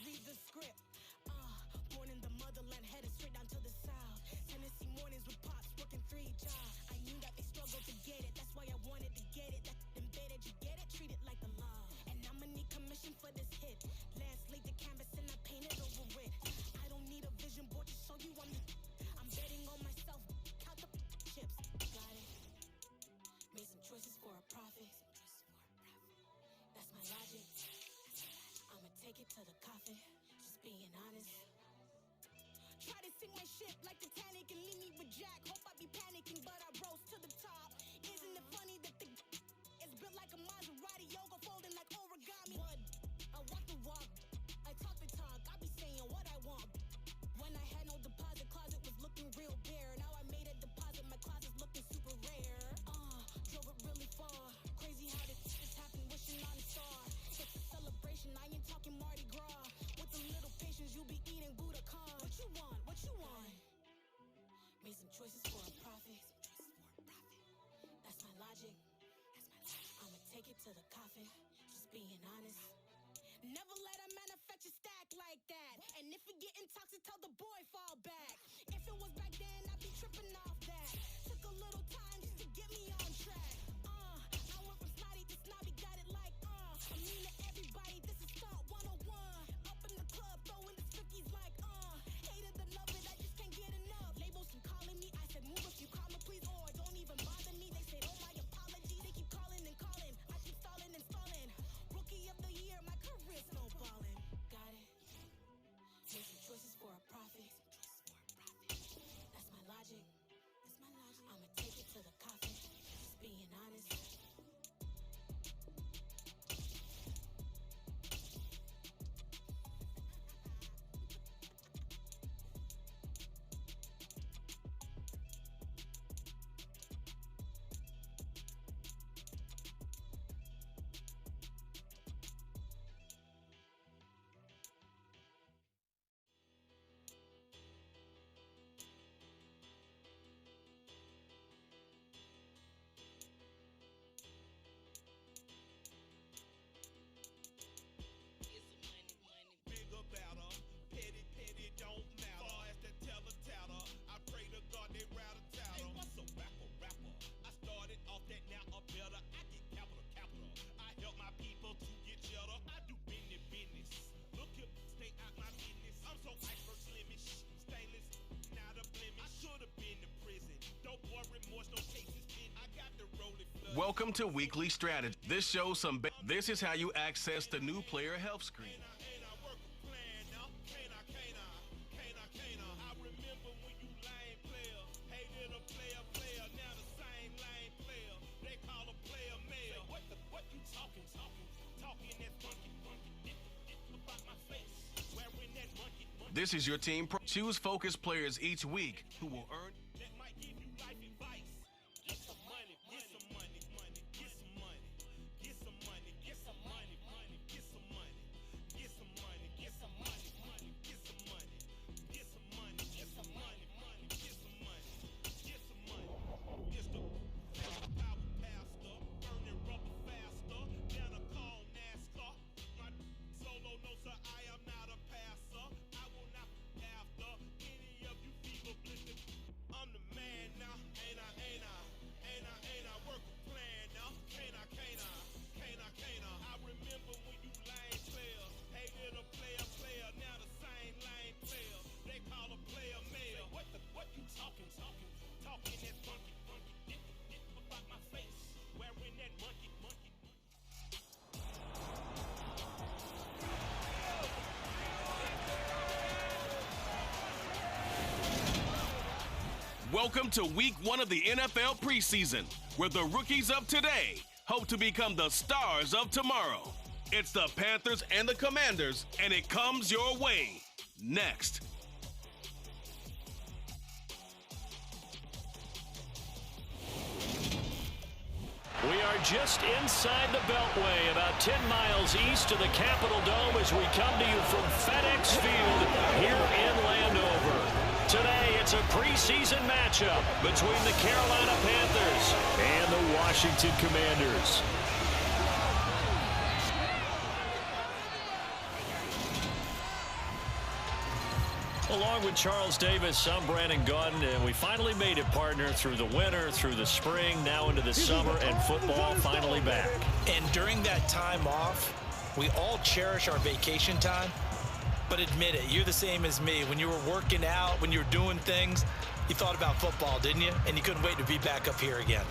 just read the script. Born in the motherland, headed straight down to the south. Tennessee mornings with pops, working 3 jobs. I knew that they struggled to get it, that's why I wanted to get it. That embedded, you get it, treat it like the law. And I'ma need commission for this hit. Last laid the canvas and I painted over it. I don't need a vision board to show you I'm betting on myself, count the chips. Got it. Made some choices for a profit. That's my logic. I'ma take it to the coffin, just being honest. Try to sink my ship like Titanic and leave me with Jack. Hope I be panicking, but I rose to the top. Isn't it funny that the is built like a Maserati, yoga folding like origami? What? I walk the walk, I talk the talk, I be saying what I want. When I had no deposit, closet was looking real bare. Now I made a deposit, my closet's looking super rare. Drove it really far. Crazy how this happened, wishing on a star. It's a celebration, I ain't talking Mardi Gras. With a little patience, you'll be eating Budokan. What you want? What you want? Made some choices for a profit. That's my logic. I'ma take it to the coffin, just being honest. Never let a manufacture stack like that. And if it getting toxic, tell the boy fall back. If it was back then, I'd be tripping off that. Took a little time just to get me on track. I went from snotty to snobby, got it like I mean to everybody, this is thought 101. Up in the club, throwing the cookies like hated the love it, I just can't get enough. Labels keep calling me, I said move if you call me please, or don't even bother me. They said oh my apology, they keep calling and calling. I keep stalling and stalling. Rookie of the year, my career snowballing. Got it. Made some choices for a profit. That's my logic. I'ma take it to the coffin, just being honest. Welcome to Weekly Strategy. This shows this is how you access the new player health screen. This is your team. Choose focused players each week who will earn. Welcome to Week 1 of the NFL preseason, where the rookies of today hope to become the stars of tomorrow. It's the Panthers and the Commanders, and it comes your way next. We are just inside the Beltway, about 10 miles east of the Capitol Dome as we come to you from FedEx Field here in Landover. Today, it's a preseason matchup between the Carolina Panthers and the Washington Along with Charles Davis, I'm Brandon Gaudin, and we finally made it, partner, through the winter, through the spring, now into the summer, and football finally back. And during that time off, we all cherish our vacation time. But admit it, you're the same as me. When you were working out, when you were doing things, you thought about football, didn't you? And you couldn't wait to be back up here again.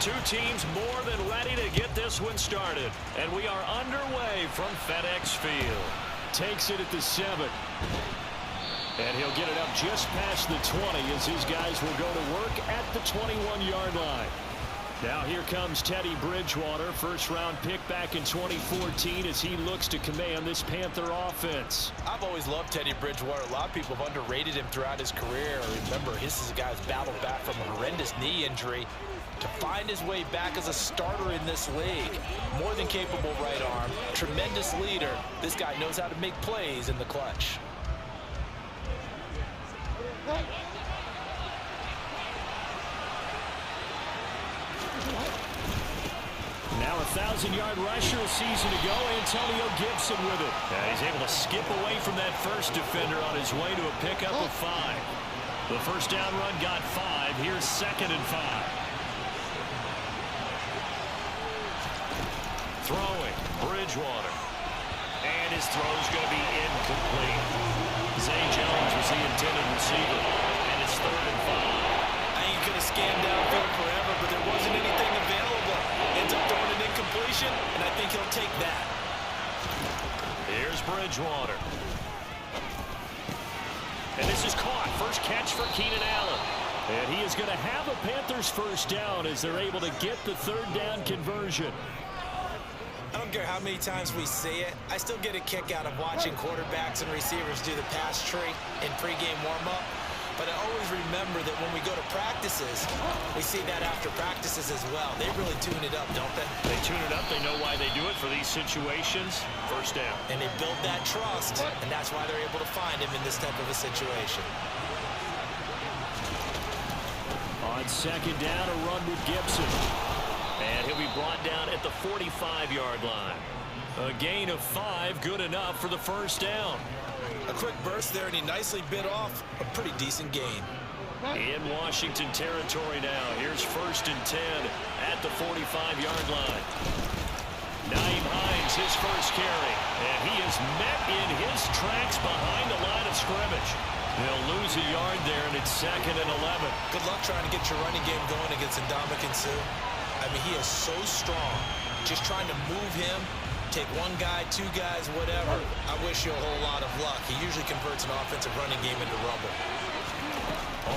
Two teams more than ready to get this one started. And we are underway from FedEx Field. Takes it at the 7. And he'll get it up just past the 20 as his guys will go to work at the 21-yard line. Now here comes Teddy Bridgewater, first-round pick back in 2014 as he looks to command this Panther offense. I've always loved Teddy Bridgewater. A lot of people have underrated him throughout his career. Remember, this is a guy who's battled back from a horrendous knee injury to find his way back as a starter in this league. More than capable right arm, tremendous leader. This guy knows how to make plays in the clutch. Now a 1,000-yard rusher a season ago, Antonio Gibson with it. He's able to skip away from that first defender on his way to a pickup of 5. The first down run got 5. Here's 2nd and 5. Throwing, Bridgewater. And his throw's going to be incomplete. Zay Jones was the intended receiver. And it's 3rd and 5. I ain't going to scan downfield forever, but there wasn't anything available. Ends up throwing an incompletion, and I think he'll take that. Here's Bridgewater. And this is caught. First catch for Keenan Allen. And he is going to have a Panthers first down as they're able to get the 3rd down conversion. I don't care how many times we see it. I still get a kick out of watching quarterbacks and receivers do the pass tree in pregame warm-up. But I always remember that when we go to practices, we see that after practices as well. They really tune it up, don't they? They tune it up. They know why they do it for these situations. First down. And they build that trust, and that's why they're able to find him in this type of a situation. On 2nd down, a run with Gibson. And he'll be brought down at the 45-yard line. A gain of 5, good enough for the first down. A quick burst there, and he nicely bit off a pretty decent gain. In Washington territory now. Here's 1st and 10 at the 45-yard line. Nyheim Hines, his first carry. And he is met in his tracks behind the line of scrimmage. They'll lose a yard there, and it's 2nd and 11. Good luck trying to get your running game going against Ndamukong Suh. I mean, he is so strong. Just trying to move him, take one guy, 2 guys, whatever. I wish you a whole lot of luck. He usually converts an offensive running game into rubble.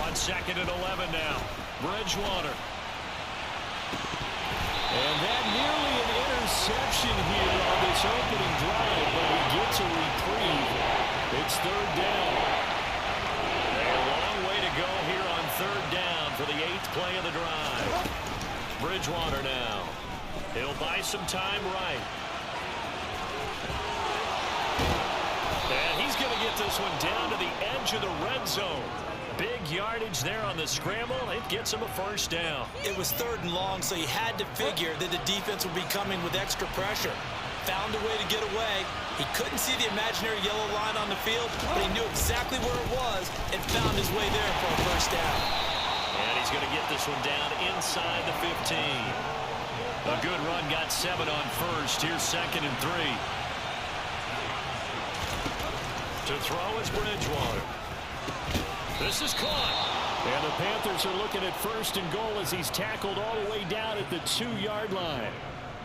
On 2nd and 11 now. Bridgewater. And that nearly an interception here on this opening drive, but he gets a reprieve. It's 3rd down. A long way to go here on 3rd down for the 8th play of the drive. Bridgewater now. He'll buy some time right. And he's going to get this one down to the edge of the red zone. Big yardage there on the scramble. It gets him a first down. It was 3rd and long, so he had to figure that the defense would be coming with extra pressure. Found a way to get away. He couldn't see the imaginary yellow line on the field, but he knew exactly where it was and found his way there for a first down. And he's going to get this one down inside the 15. A good run, got 7 on first. Here's 2nd and 3. To throw is Bridgewater. This is caught. And the Panthers are looking at 1st and goal as he's tackled all the way down at the 2-yard line.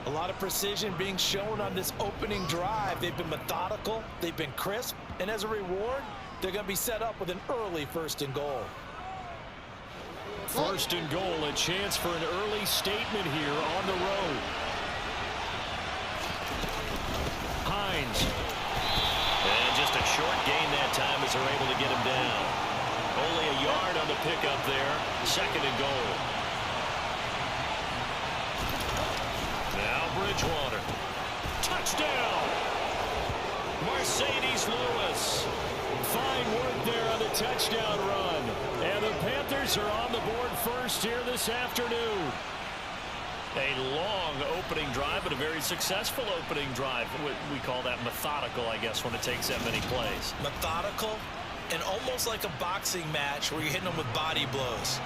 A lot of precision being shown on this opening drive. They've been methodical, they've been crisp, and as a reward, they're going to be set up with an early 1st and goal. 1st and goal, a chance for an early statement here on the road. Hines. And just a short gain that time as they're able to get him down. Only a yard on the pickup there. 2nd and goal. Bridgewater. Touchdown! Mercedes Lewis. Fine work there on the touchdown run. And the Panthers are on the board first here this afternoon. A long opening drive, but a very successful opening drive. We call that methodical, I guess, when it takes that many plays. Methodical and almost like a boxing match where you're hitting them with body blows.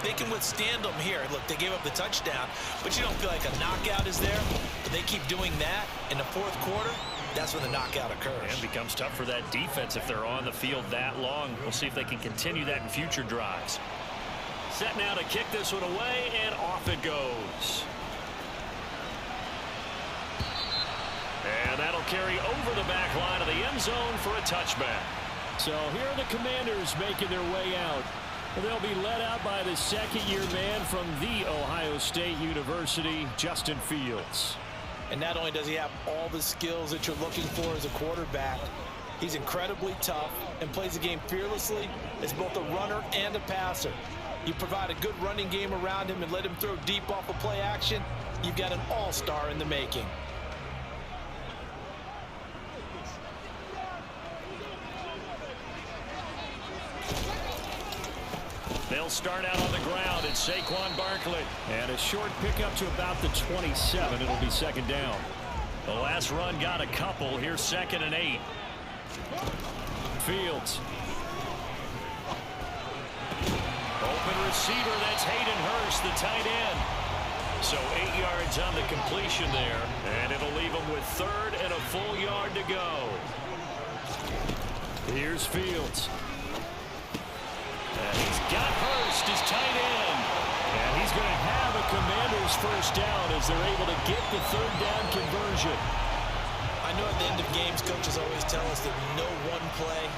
They can withstand them here. Look, they gave up the touchdown, but you don't feel like a knockout is there. But they keep doing that in the fourth quarter. That's when the knockout occurs. And it becomes tough for that defense if they're on the field that long. We'll see if they can continue that in future drives. Set now to kick this one away, and off it goes. And that'll carry over the back line of the end zone for a touchback. So here are the Commanders making their way out. They'll be led out by the second-year man from The Ohio State University, Justin Fields. And not only does he have all the skills that you're looking for as a quarterback, he's incredibly tough and plays the game fearlessly as both a runner and a passer. You provide a good running game around him and let him throw deep off of play action, you've got an all-star in the making. They'll start out on the ground. It's Saquon Barkley. And a short pickup to about the 27. It'll be second down. The last run got a couple. Here's 2nd and 8. Fields. Open receiver. That's Hayden Hurst, the tight end. So 8 yards on the completion there. And it'll leave him with 3rd and a full yard to go. Here's Fields. And he's got Hurst, his tight end. And he's going to have a Commanders first down as they're able to get the 3rd down conversion. I know at the end of games, coaches always tell us that no one play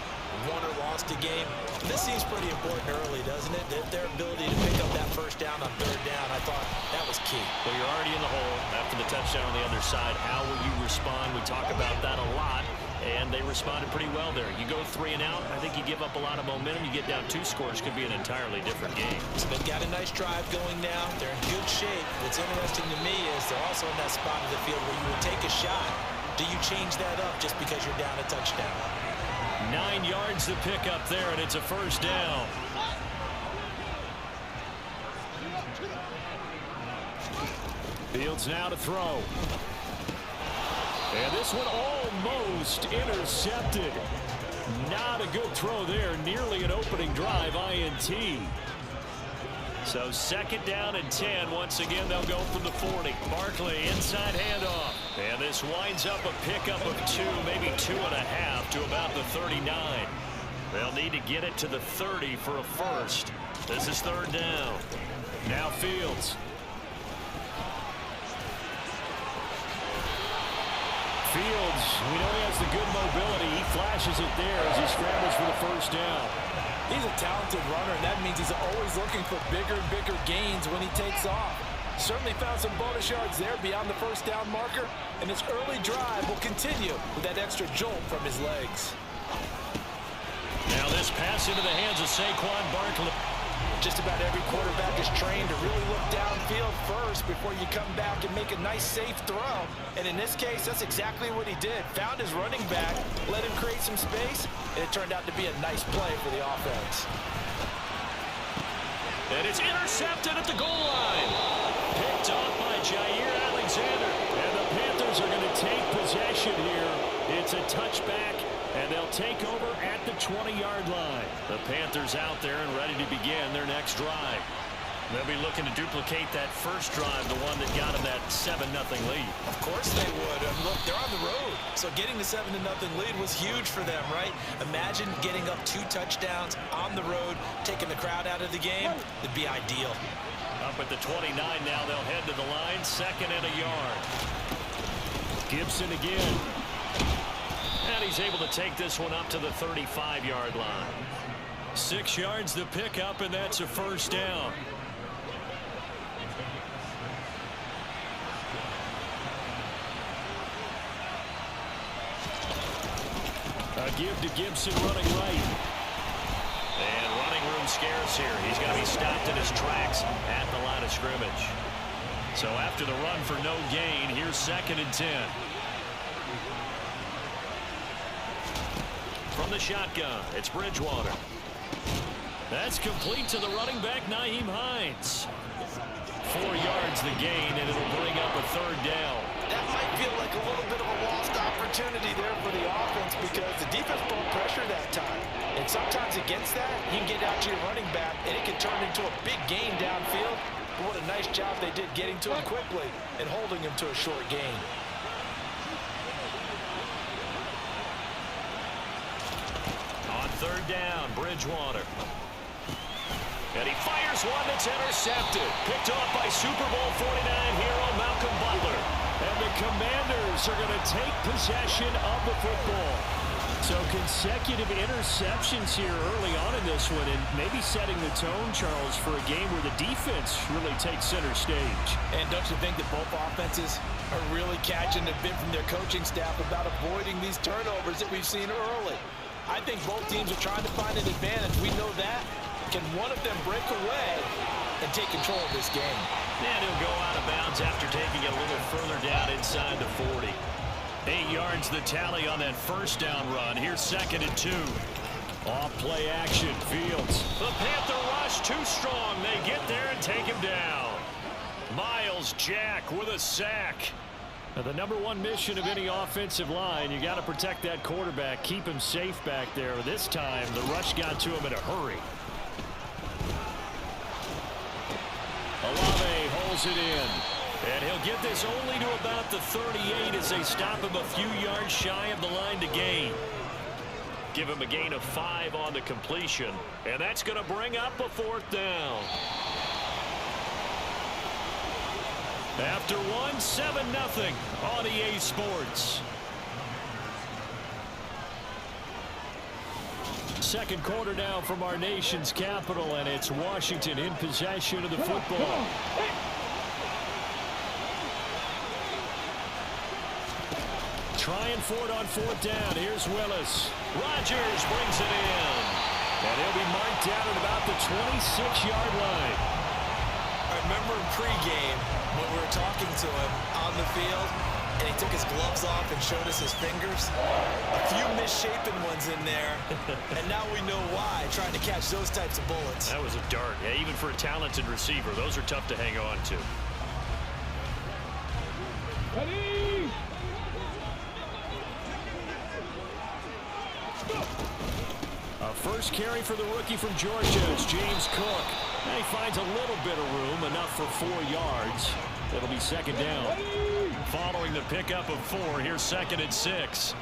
won or lost a game. This seems pretty important early, doesn't it? Their ability to pick up that first down on 3rd down, I thought that was key. Well, you're already in the hole after the touchdown on the other side. How will you respond? We talk about that a lot. And they responded pretty well there. You go 3 and out, I think you give up a lot of momentum. You get down 2 scores, could be an entirely different game. So they've got a nice drive going now. They're in good shape. What's interesting to me is they're also in that spot of the field where you would take a shot. Do you change that up just because you're down a touchdown? 9 yards to pick up there, and it's a first down. Fields now to throw. And this one almost intercepted. Not a good throw there. Nearly an opening drive INT. So 2nd down and 10. Once again, they'll go from the 40. Barkley inside handoff. And this winds up a pickup of 2, maybe 2.5 to about the 39. They'll need to get it to the 30 for a first. This is 3rd down. Now Fields. Fields, we know he has the good mobility. He flashes it there as he scrambles for the first down. He's a talented runner, and that means he's always looking for bigger and bigger gains when he takes off. Certainly found some bonus yards there beyond the first down marker, and his early drive will continue with that extra jolt from his legs. Now this pass into the hands of Saquon Barkley. Just about every quarterback is trained to really look downfield first before you come back and make a nice, safe throw. And in this case, that's exactly what he did. Found his running back, let him create some space, and it turned out to be a nice play for the offense. And it's intercepted at the goal line. Picked off by Jair Alexander. And the Panthers are going to take possession here. It's a touchback. And they'll take over at the 20-yard line. The Panthers out there and ready to begin their next drive. They'll be looking to duplicate that first drive, the one that got them that 7-0 lead. Of course they would. And look, they're on the road. So getting the 7-0 lead was huge for them, right? Imagine getting up 2 touchdowns on the road, taking the crowd out of the game. It'd be ideal. Up at the 29 now, they'll head to the line. 2nd and a yard. Gibson again. And he's able to take this one up to the 35-yard line. 6 yards to pick up, and that's a first down. A give to Gibson running right. And running room scarce here. He's going to be stopped in his tracks at the line of scrimmage. So after the run for no gain, here's 2nd and 10. From the shotgun, it's Bridgewater. That's complete to the running back, Nyheim Hines. 4 yards the gain, and it'll bring up a 3rd down. That might feel like a little bit of a lost opportunity there for the offense because the defense brought pressure that time. And sometimes against that, you can get out to your running back, and it can turn into a big gain downfield. But what a nice job they did getting to him quickly and holding him to a short gain. On 3rd down, Bridgewater. And he fires one that's intercepted. Picked off by Super Bowl 49 hero Malcolm Butler. And the Commanders are going to take possession of the football. So consecutive interceptions here early on in this one, and maybe setting the tone, Charles, for a game where the defense really takes center stage. And don't you think that both offenses are really catching a bit from their coaching staff about avoiding these turnovers that we've seen early? I think both teams are trying to find an advantage. We know that. Can one of them break away and take control of this game? And he'll go out of bounds after taking it a little further down inside the 40. 8 yards the tally on that 1st down run. Here's 2nd and 2. Off play action, Fields. The Panther rush too strong. They get there and take him down. Miles Jack with a sack. Now, the #1 mission of any offensive line, you got to protect that quarterback, keep him safe back there. This time, the rush got to him in a hurry. Olave holds it in. And he'll get this only to about the 38 as they stop him a few yards shy of the line to gain. Give him a gain of 5 on the completion. And that's going to bring up a 4th down. After one, 7-0 on EA Sports. Second quarter now from our nation's capital, and it's Washington in possession of the football. Trying for it on 4th down. Here's Willis. Rodgers brings it in. And he'll be marked down at about the 26-yard line. I remember in pregame when we were talking to him on the field, and he took his gloves off and showed us his fingers. A few misshapen ones in there, and now we know why, trying to catch those types of bullets. That was a dart. Yeah, even for a talented receiver, those are tough to hang on to. Ready? A first carry for the rookie from Georgia is James Cook. And he finds a little bit of room, enough for 4 yards. It'll be 2nd down. Following the pickup of 4, here's 2nd and 6.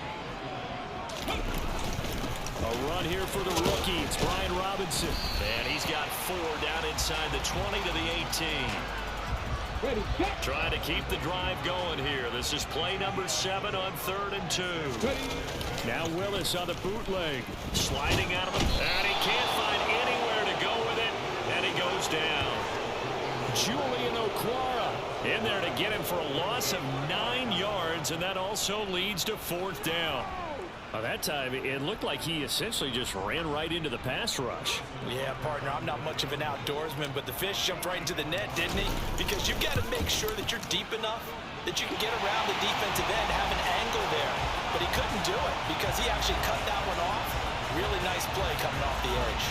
A run here for the rookie. It's Brian Robinson. And he's got 4 down inside the 20 to the 18. Trying to keep the drive going here. This is play number 7 on 3rd and 2. Now Willis on the bootleg. Sliding out of it. And he can't find anywhere to go with it. And he goes down. Julian Okwara in there to get him for a loss of 9 yards. And that also leads to 4th down. That time, it looked like he essentially just ran right into the pass rush. Yeah, partner, I'm not much of an outdoorsman, but the fish jumped right into the net, didn't he? Because you've got to make sure that you're deep enough that you can get around the defensive end, have an angle there. But he couldn't do it because he actually cut that one off. Really nice play coming off the edge.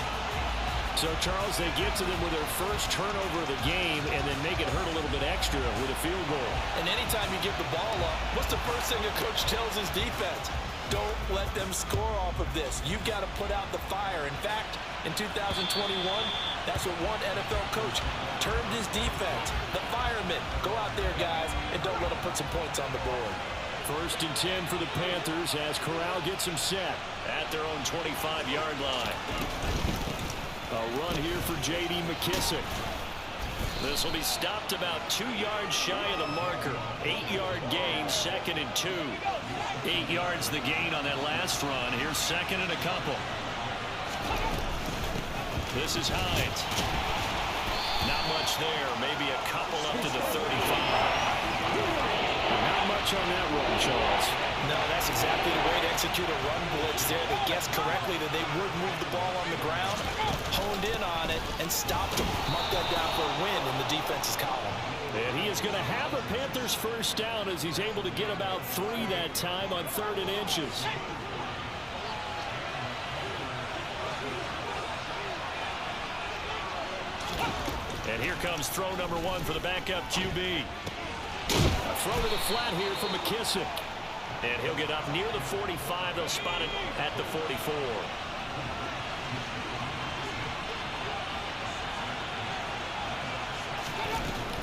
So, Charles, they get to them with their first turnover of the game and then make it hurt a little bit extra with a field goal. And anytime you give the ball up, what's the first thing a coach tells his defense? Don't let them score off of this. You've got to put out the fire. In fact, in 2021, that's what one NFL coach termed his defense. The firemen. Go out there, guys, and don't let them put some points on the board. 1st and 10 for the Panthers as Corral gets them set at their own 25-yard line. A run here for J.D. McKissick. This will be stopped about 2 yards shy of the marker. 8-yard gain, 2nd and 2. 8 yards the gain on that last run. Here's 2nd and a couple. This is Hines. Not much there. Maybe a couple up to the 35. Not much on that run, Charles. No, that's exactly the way to execute a run blitz there. They guessed correctly that they would move the ball on the ground, honed in on it, and stopped them. Mark that down for a win in the defense's column. And he is going to have a Panthers first down as he's able to get about 3 that time on 3rd and inches. And here comes throw number 1 for the backup QB. A throw to the flat here from McKissick. And he'll get up near the 45. They'll spot it at the 44.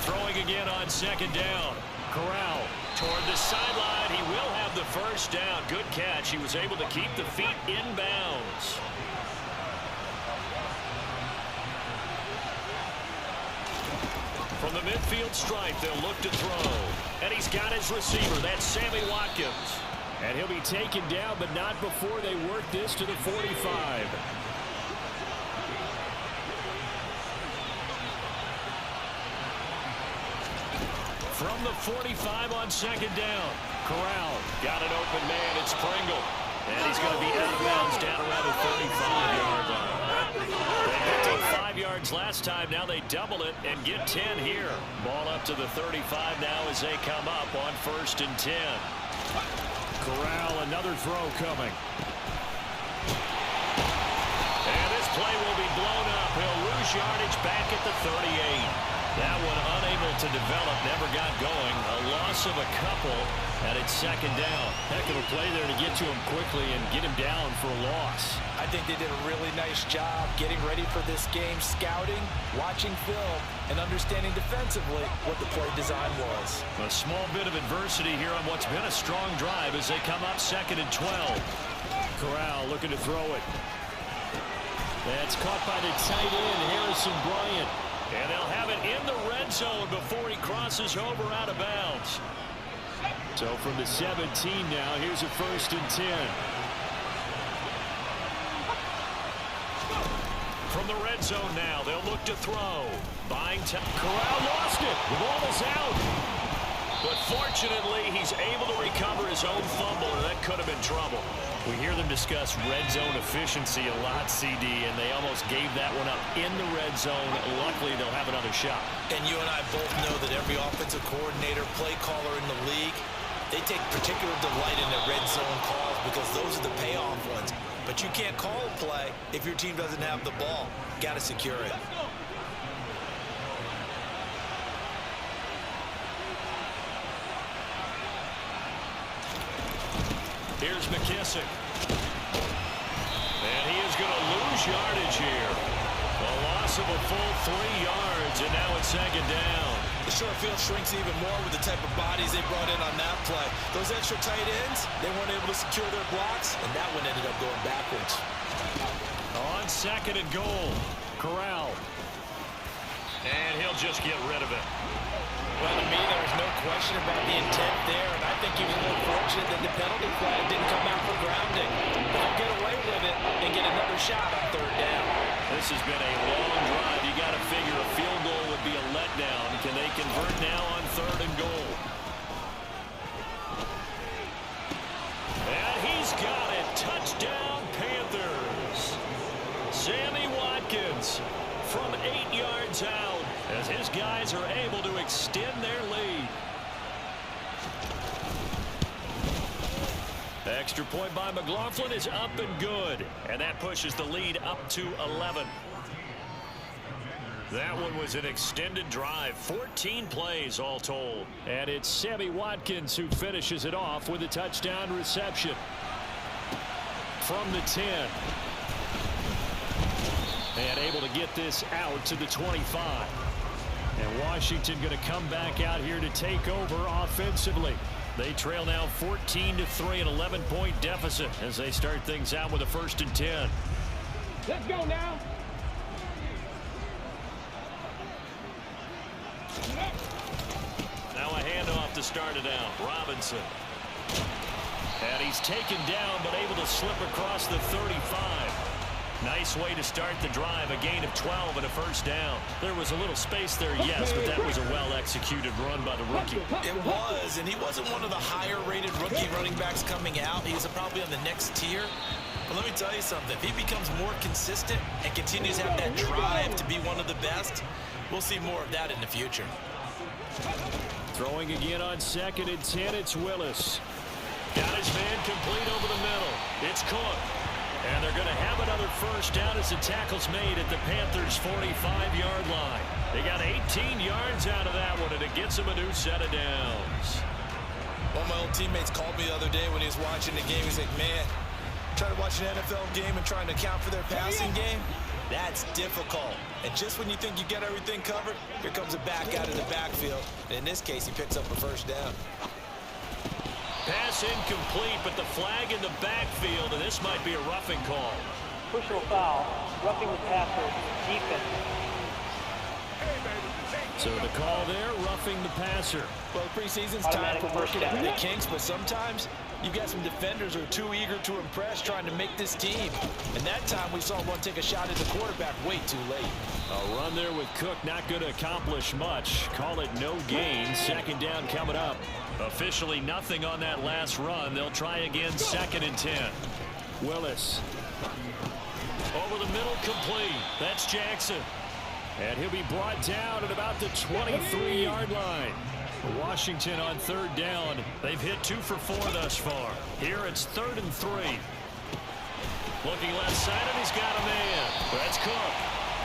Throwing again on 2nd down. Corral toward the sideline. He will have the first down. Good catch. He was able to keep the feet in bounds. From the midfield stripe, they'll look to throw. And he's got his receiver. That's Sammy Watkins. And he'll be taken down, but not before they work this to the 45. From the 45 on 2nd down. Corral got an open man. It's Pringle. And he's going to be out of bounds down around the 35-yard line. They picked up 5 yards last time. Now they double it and get 10 here. Ball up to the 35 now as they come up on 1st and 10. Corral, another throw coming. And this play will be blown up. He'll lose yardage back at the 38. That one unable to develop, never got going. A loss of a couple, and it's 2nd down. Heck of a play there to get to him quickly and get him down for a loss. I think they did a really nice job getting ready for this game, scouting, watching film, and understanding defensively what the play design was. A small bit of adversity here on what's been a strong drive as they come up 2nd and 12. Corral looking to throw it. That's caught by the tight end, Harrison Bryant. And they'll have it in the red zone before he crosses over out of bounds. So from the 17 now, here's a 1st and 10. From the red zone now, they'll look to throw. Buying time. Corral lost it. The ball is out. But fortunately, he's able to recover his own fumble, and that could have been trouble. We hear them discuss red zone efficiency a lot, CD, and they almost gave that one up in the red zone. Luckily, they'll have another shot. And you and I both know that every offensive coordinator, play caller in the league, they take particular delight in their red zone calls because those are the payoff ones. But you can't call a play if your team doesn't have the ball. Got to secure it. Here's McKissick. And he is going to lose yardage here. A loss of a full 3 yards, and now it's 2nd down. The short field shrinks even more with the type of bodies they brought in on that play. Those extra tight ends, they weren't able to secure their blocks, and that one ended up going backwards. On 2nd and goal, Corral. And he'll just get rid of it. Well, to me, there was no question about the intent there, and I think he was more fortunate that the penalty flag didn't come out for grounding. They'll get away with it and get another shot on 3rd down. This has been a long drive. You got to figure a field goal would be a letdown. Can they convert now on 3rd and goal? And he's got it. Touchdown, Panthers. Sammy Watkins from 8 yards out as his guys are able to extend their lead. Extra point by McLaughlin is up and good, and that pushes the lead up to 11. That one was an extended drive, 14 plays all told. And it's Sammy Watkins who finishes it off with a touchdown reception. From the 10. And able to get this out to the 25. And Washington going to come back out here to take over offensively. They trail now 14-3, an 11-point deficit as they start things out with a 1st and 10. Let's go now. Now a handoff to start it out. Robinson. And he's taken down but able to slip across the 35. Nice way to start the drive. A gain of 12 and a 1st down. There was a little space there, yes, but that was a well-executed run by the rookie. It was, and he wasn't one of the higher-rated rookie running backs coming out. He's probably on the next tier. But let me tell you something. If he becomes more consistent and continues to have that drive to be one of the best, we'll see more of that in the future. Throwing again on 2nd and 10, it's Willis. Got his man complete over the middle. It's Cook. And they're going to have another first down as the tackle's made at the Panthers' 45-yard line. They got 18 yards out of that one, and it gets them a new set of downs. One of my old teammates called me the other day when he was watching the game. He's like, man, trying to watch an NFL game and trying to account for their passing game, that's difficult. And just when you think you get everything covered, here comes a back out of the backfield. And in this case, he picks up a first down. Pass incomplete, but the flag in the backfield, and this might be a roughing call. Personal foul, roughing the passer, defense. So the call there, roughing the passer. Well, preseason's time for working out the kinks, but sometimes you've got some defenders who are too eager to impress, trying to make this team. And that time we saw one take a shot at the quarterback way too late. A run there with Cook, not going to accomplish much. Call it no gain. 2nd down coming up. Officially nothing on that last run. They'll try again, 2nd and 10. Willis. Over the middle, complete. That's Jackson. And he'll be brought down at about the 23-yard line. Washington on 3rd down. They've hit 2 for 4 thus far. Here it's 3rd and 3. Looking left side, and he's got a man. That's Cook.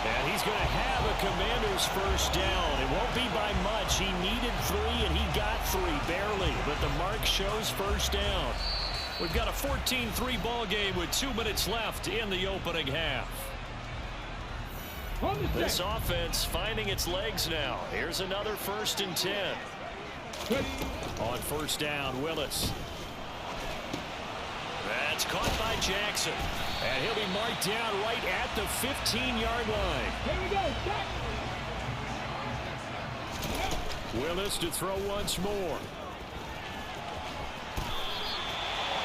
And he's going to have a Commander's first down. It won't be by much. He needed 3, and he got 3, barely. But the mark shows first down. We've got a 14-3 ball game with 2 minutes left in the opening half. This offense finding its legs now. Here's another 1st and 10. On 1st down, Willis. That's caught by Jackson. And he'll be marked down right at the 15-yard line. Here we go. Back. Willis to throw once more.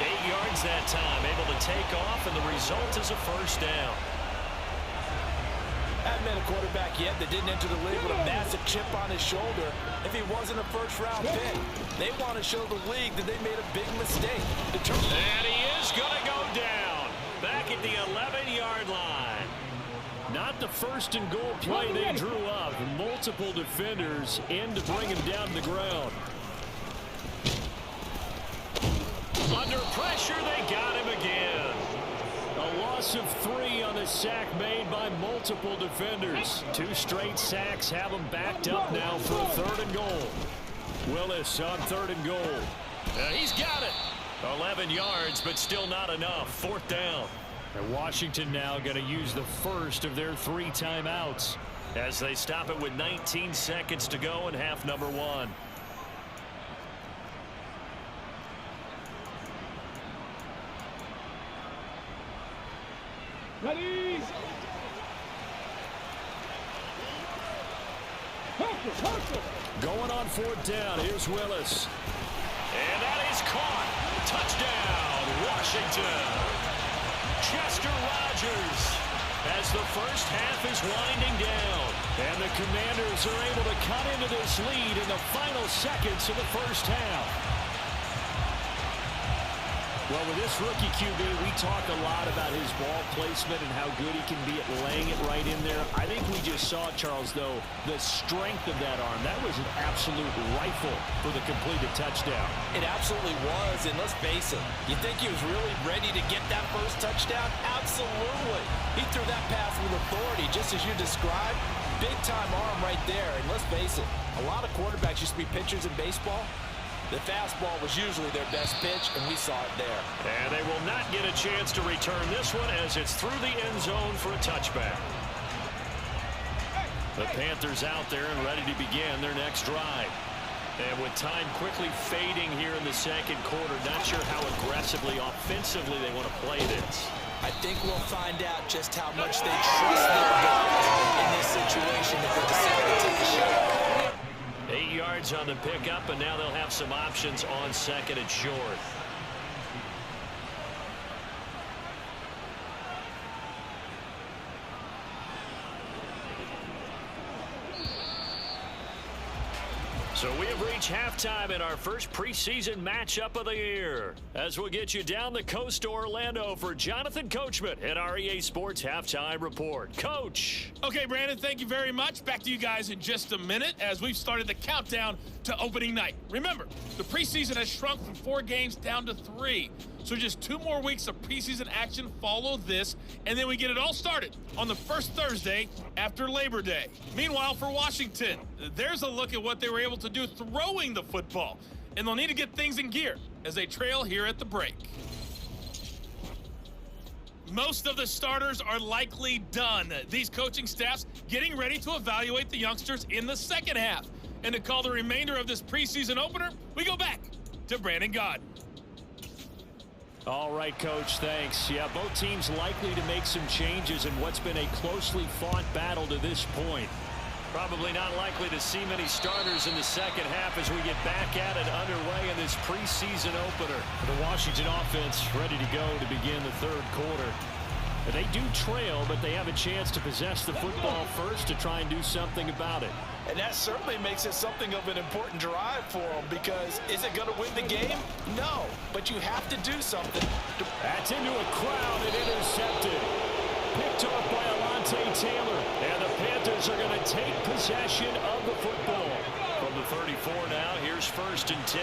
8 yards that time, able to take off, and the result is a first down. Hadn't been a quarterback yet that didn't enter the league with a massive chip on his shoulder if he wasn't a first-round pick. They want to show the league that they made a big mistake. And he is going to go down back at the 11-yard line. Not the 1st and goal play they drew up. Multiple defenders in to bring him down to the ground. Under pressure, they got him again. A loss of 3 on the sack made by multiple defenders. 2 straight sacks have them backed up now for a 3rd and goal. Willis on 3rd and goal. He's got it. 11 yards, but still not enough. 4th down. And Washington now going to use the first of their 3 timeouts as they stop it with 19 seconds to go in half number 1. Ready. Going on 4th down. Here's Willis. And that is caught. Touchdown, Washington. Chester Rogers as the first half is winding down. And the Commanders are able to cut into this lead in the final seconds of the first half. Well, with this rookie QB, we talk a lot about his ball placement and how good he can be at laying it right in there. I think we just saw, Charles, though, the strength of that arm. That was an absolute rifle for the completed touchdown. It absolutely was, and let's face it, you think he was really ready to get that first touchdown? Absolutely. He threw that pass with authority, just as you described. Big-time arm right there, and let's face it, a lot of quarterbacks used to be pitchers in baseball. The fastball was usually their best pitch, and we saw it there. And they will not get a chance to return this one as it's through the end zone for a touchback. The Panthers out there and ready to begin their next drive. And with time quickly fading here in the 2nd quarter, not sure how aggressively, offensively they want to play this. I think we'll find out just how much they trust their guys in this situation if they decide to take a shot. 8 yards on the pickup, and now they'll have some options on 2nd and short. So we have reached halftime in our first preseason matchup of the year. As we'll get you down the coast to Orlando for Jonathan Coachman at our EA Sports Halftime Report. Coach. Okay, Brandon, thank you very much. Back to you guys in just a minute as we've started the countdown to opening night. Remember, the preseason has shrunk from 4 games down to 3. So just 2 more weeks of preseason action follow this, and then we get it all started on the first Thursday after Labor Day. Meanwhile, for Washington, there's a look at what they were able to do throwing the football, and they'll need to get things in gear as they trail here at the break. Most of the starters are likely done. These coaching staffs getting ready to evaluate the youngsters in the second half. And to call the remainder of this preseason opener, we go back to Brandon Gaudin. All right, Coach, thanks. Yeah, both teams likely to make some changes in what's been a closely fought battle to this point. Probably not likely to see many starters in the second half as we get back at it underway in this preseason opener. The Washington offense ready to go to begin the third quarter. They do trail, but they have a chance to possess the football first to try and do something about it. And that certainly makes it something of an important drive for them, because is it going to win the game? No, but you have to do something. That's into a crowd and intercepted. Picked off by Alontae Taylor. And the Panthers are going to take possession of the football. From the 34 now, here's 1st and 10.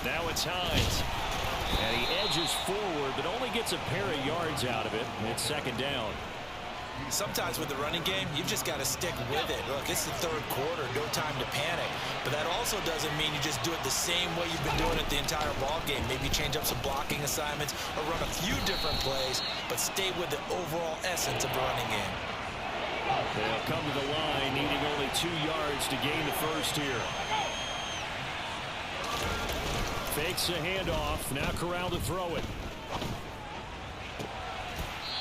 Now it's Hines. And he edges forward, but only gets a pair of yards out of it. And it's 2nd down. Sometimes with the running game, you've just got to stick with it. Look, it's the third quarter, no time to panic. But that also doesn't mean you just do it the same way you've been doing it the entire ball game. Maybe change up some blocking assignments or run a few different plays, but stay with the overall essence of the running game. They'll come to the line, needing only 2 yards to gain the first here. Fakes a handoff. Now Corral to throw it.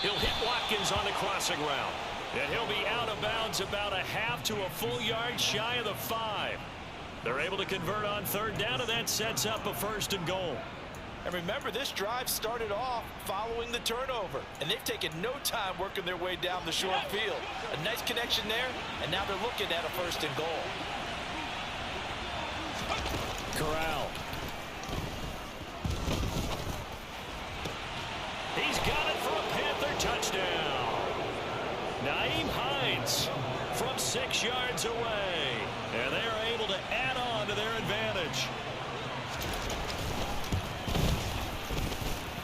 He'll hit Watkins on the crossing route. And he'll be out of bounds about a half to a full yard shy of the 5. They're able to convert on 3rd down, and that sets up a 1st and goal. And remember, this drive started off following the turnover, and they've taken no time working their way down the short field. A nice connection there, and now they're looking at a 1st and goal. Corral. He's got it for a Panther touchdown. Nyheim Hines from 6 yards away. And they're able to add on to their advantage.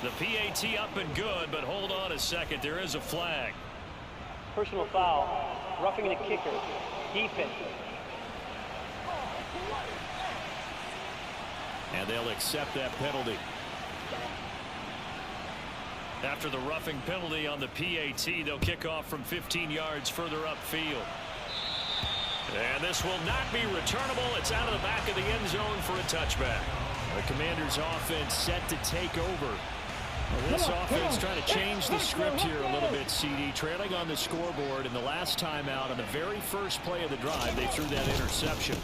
The PAT up and good, but hold on a second. There is a flag. Personal foul. Roughing the kicker. Defense. And they'll accept that penalty. After the roughing penalty on the PAT, they'll kick off from 15 yards further upfield. And this will not be returnable. It's out of the back of the end zone for a touchback. The Commanders' offense set to take over. Well, this offense trying to change the script here a little bit, CD. Trailing on the scoreboard, and the last time out on the very first play of the drive, they threw that interception.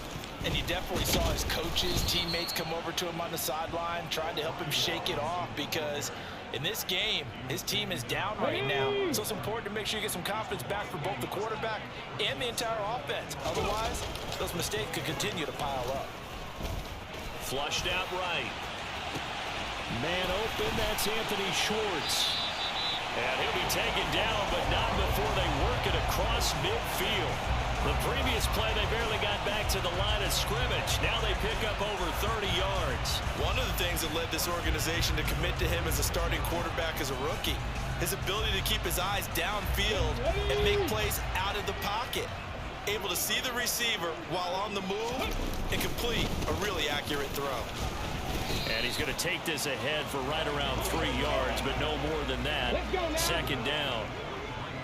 And you definitely saw his coaches, teammates come over to him on the sideline, trying to help him shake it off, because in this game, his team is down right now. So it's important to make sure you get some confidence back for both the quarterback and the entire offense. Otherwise, those mistakes could continue to pile up. Flushed out right. Man open, that's Anthony Schwartz. And he'll be taken down, but not before they work it across midfield. The previous play, they barely got back to the line of scrimmage. Now they pick up over 30 yards. One of the things that led this organization to commit to him as a starting quarterback as a rookie, his ability to keep his eyes downfield and make plays out of the pocket. Able to see the receiver while on the move and complete a really accurate throw. And he's going to take this ahead for right around 3 yards, but no more than that. 2nd down.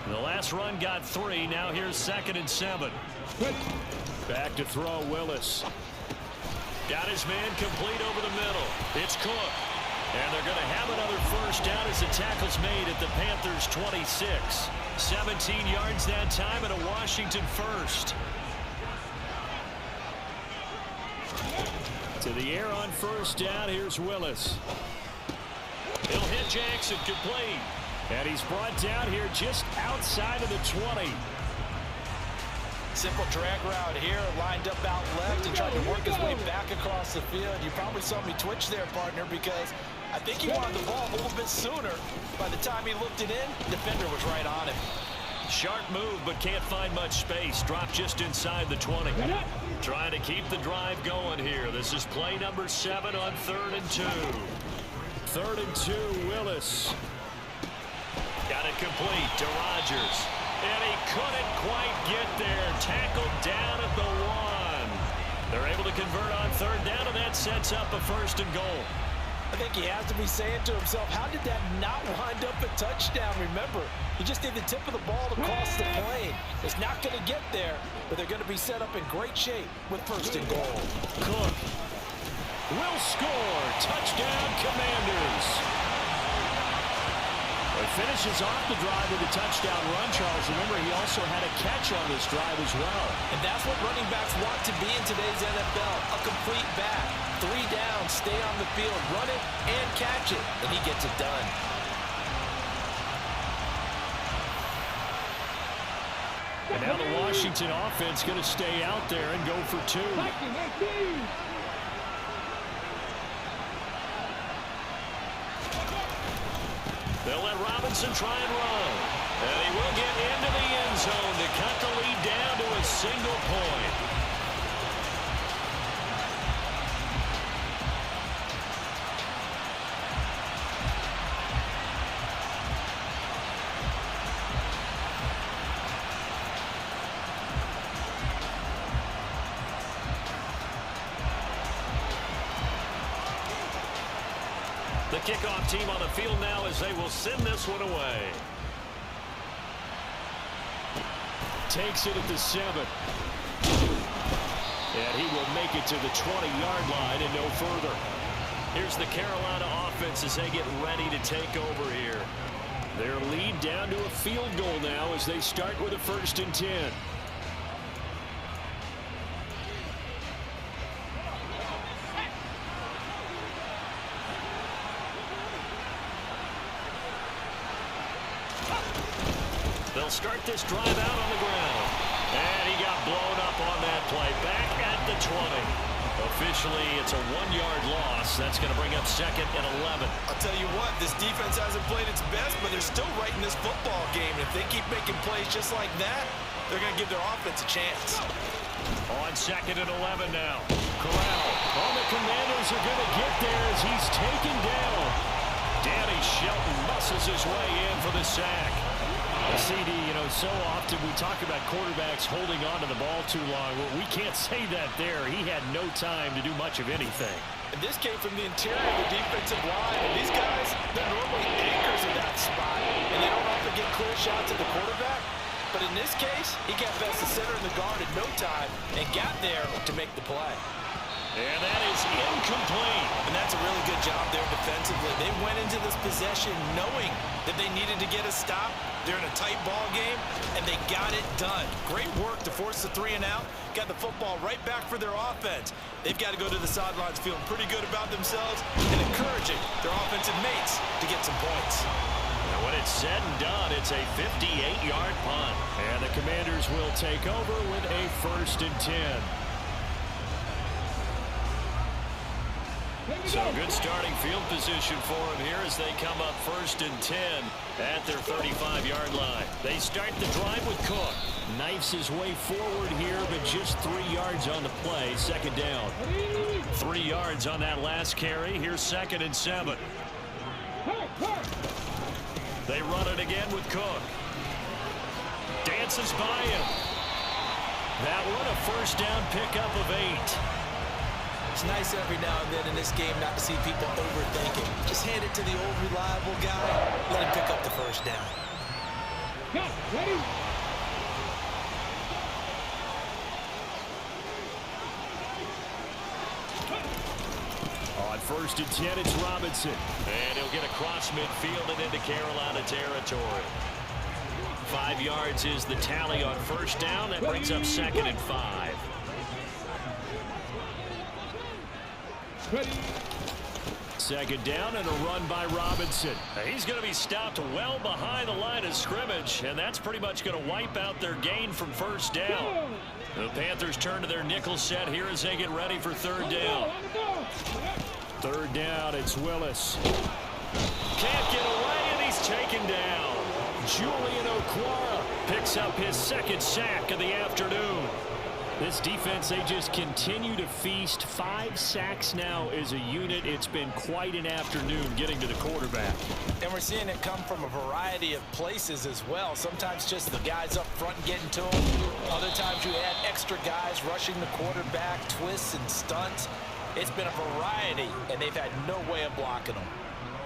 The last run got 3. Now here's 2nd and 7. Back to throw Willis. Got his man complete over the middle. It's Cook. And they're going to have another 1st down as the tackle's made at the Panthers' 26. 17 yards that time and a Washington 1st. To the air on 1st down. Here's Willis. He'll hit Jackson complete. And he's brought down here just outside of the 20. Simple drag route here, lined up out left and tried to work his way back across the field. You probably saw me twitch there, partner, because I think he wanted the ball a little bit sooner. By the time he looked it in, the defender was right on him. Sharp move, but can't find much space. Dropped just inside the 20. Trying to keep the drive going here. This is play number 7 on 3rd and 2. 3rd and 2, Willis. Got it complete to Rodgers. And he couldn't quite get there. Tackled down at the 1. They're able to convert on 3rd down, and that sets up a 1st and goal. I think he has to be saying to himself, how did that not wind up a touchdown? Remember, he just need the tip of the ball to cross the plane. It's not going to get there, but they're going to be set up in great shape with 1st and goal. Cook will score. Touchdown, Commanders. He finishes off the drive with a touchdown run, Charles. Remember, he also had a catch on this drive as well. And that's what running backs want to be in today's NFL, a complete back. 3 down, stay on the field, run it and catch it, and he gets it done. And now the Washington offense going to stay out there and go for 2. They'll let Robinson try and run. And he will get into the end zone to cut the lead down to a single point. The kickoff team on the field now as they will send this one away. Takes it at the 7. And he will make it to the 20-yard line and no further. Here's the Carolina offense as they get ready to take over here. Their lead down to a field goal now as they start with a 1st and 10. They'll start this drive out on the ground. And he got blown up on that play. Back at the 20. Officially, it's a 1-yard loss. That's going to bring up 2nd and 11. I'll tell you what, this defense hasn't played its best, but they're still right in this football game. And if they keep making plays just like that, they're going to give their offense a chance. On 2nd and 11 now. Corral. All the Commanders are going to get there as he's taken down. Danny Shelton muscles his way in for the sack. CD, you know, so often we talk about quarterbacks holding on to the ball too long. Well, we can't say that there. He had no time to do much of anything. And this came from the interior of the defensive line. And these guys, they're normally anchors in that spot. And they don't often get clear shots at the quarterback. But in this case, he got past the center of the guard in no time and got there to make the play. And that is incomplete. And that's a really good job there defensively. They went into this possession knowing that they needed to get a stop. They're in a tight ball game, and they got it done. Great work to force the 3 and out. Got the football right back for their offense. They've got to go to the sidelines feeling pretty good about themselves and encouraging their offensive mates to get some points. And when it's said and done, it's a 58-yard punt. And the Commanders will take over with a 1st and 10. So good starting field position for him here as they come up 1st and 10 at their 35-yard line. They start the drive with Cook. Knifes his way forward here, but just 3 yards on the play. 2nd down. 3 yards on that last carry. Here's 2nd and 7. They run it again with Cook. Dances by him. That one a 1st down pickup of 8. It's nice every now and then in this game not to see people overthinking. Just hand it to the old reliable guy. Let him pick up the 1st down. Go, ready? On 1st and 10, it's Robinson. And he'll get across midfield and into Carolina territory. 5 yards is the tally on 1st down. That brings up 2nd and 5. Ready. 2nd down and a run by Robinson. He's going to be stopped well behind the line of scrimmage, and that's pretty much going to wipe out their gain from 1st down. The Panthers turn to their nickel set here as they get ready for third down. Third down, it's Willis. Can't get away, and he's taken down. Julian Okwara picks up his second sack of the afternoon. This defense, they just continue to feast. 5 sacks now as a unit. It's been quite an afternoon getting to the quarterback. And we're seeing it come from a variety of places as well. Sometimes just the guys up front getting to him. Other times you add extra guys rushing the quarterback, twists and stunts. It's been a variety, and they've had no way of blocking them.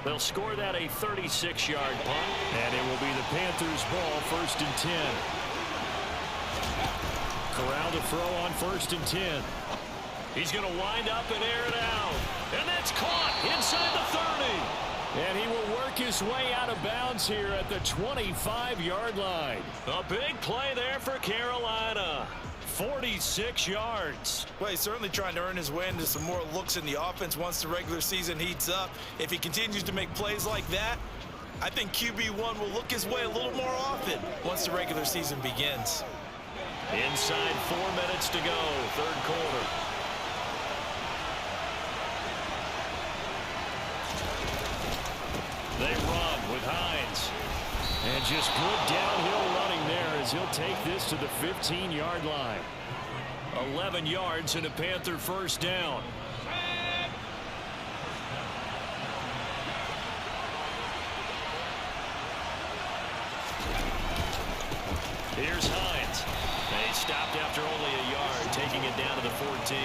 They'll score that a 36-yard punt, and it will be the Panthers' ball, 1st and 10. Corral to throw on 1st and 10. He's going to wind up and air it out. And that's caught inside the 30. And he will work his way out of bounds here at the 25-yard line. A big play there for Carolina. 46 yards. Well, he's certainly trying to earn his way into some more looks in the offense once the regular season heats up. If he continues to make plays like that, I think QB1 will look his way a little more often once the regular season begins. Inside 4 minutes to go, third quarter. They run with Hines. And just good downhill running there as he'll take this to the 15-yard line. 11 yards and a Panther first down. Here's Hines. They stopped after only a yard, taking it down to the 14.